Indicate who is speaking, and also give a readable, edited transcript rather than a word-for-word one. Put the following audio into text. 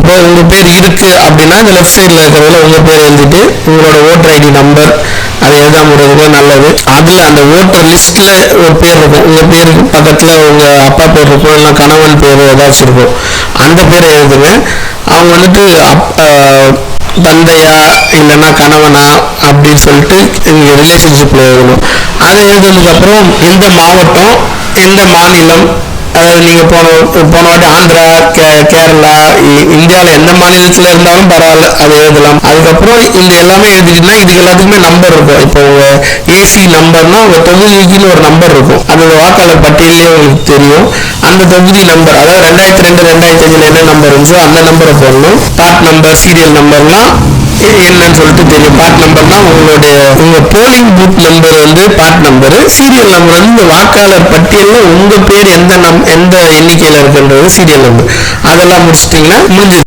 Speaker 1: இப்போ உங்க பேர் இருக்கு அப்படின்னா இந்த லெஃப்ட் சைட்ல இருக்கிறதுல உங்க பேர் எழுதிட்டு உங்களோட ஓட்டர் ஐடி நம்பர் அது எழுதாம விடுறது நல்லது. அதுல அந்த ஓட்டர் லிஸ்ட்ல ஒரு பேர் இருக்கும், உங்க பேருக்கு பக்கத்துல உங்க அப்பா பேர் இருக்கும், இல்லை கணவன் பேர் ஏதாச்சும் இருக்கும், அந்த பேரை எழுதுங்க. அவங்க வந்துட்டு தந்தையா இல்லைன்னா கணவனா அப்படின்னு சொல்லிட்டு இங்கே ரிலேஷன்ஷிப்ல எழுதணும். அதை எழுதுனதுக்கு அப்புறம் எந்த மாவட்டம், எந்த மாநிலம், அதாவது நீங்க போன வாட்டி ஆந்திரா, கேரளா, இந்தியாவில் எந்த மாநிலத்தில் இருந்தாலும் பரவாயில்ல அதை எழுதலாம். அதுக்கப்புறம் இந்த எல்லாமே எழுதிட்டீங்கன்னா இதுக்கு எல்லாத்துக்குமே நம்பர் இருக்கும். இப்போ உங்க ஏசி நம்பர்னா உங்க தொகுதிக்குன்னு ஒரு நம்பர் இருக்கும், அது வாக்காளர் பட்டியலே உங்களுக்கு தெரியும். அந்த தொகுதி நம்பர், அதாவது 2002 2005 என்ன நம்பர் இருந்துச்சோ அந்த நம்பரை போடணும். பார்ட் நம்பர், சீரியல் நம்பர்லாம் என்னன்னு சொல்லிட்டு தெரியும். பார்ட் நம்பர்னா உங்க போலிங் பூத் நம்பர் வந்து பார்ட் நம்பரு, சீரியல் நம்பர் வந்து வாக்காளர் பட்டியலில் உங்க பேர் எந்த எண்ணிக்கையில இருக்குன்றது சீரியல் நம்பர். அதெல்லாம் முடிச்சிட்டீங்கன்னா முடிஞ்சது.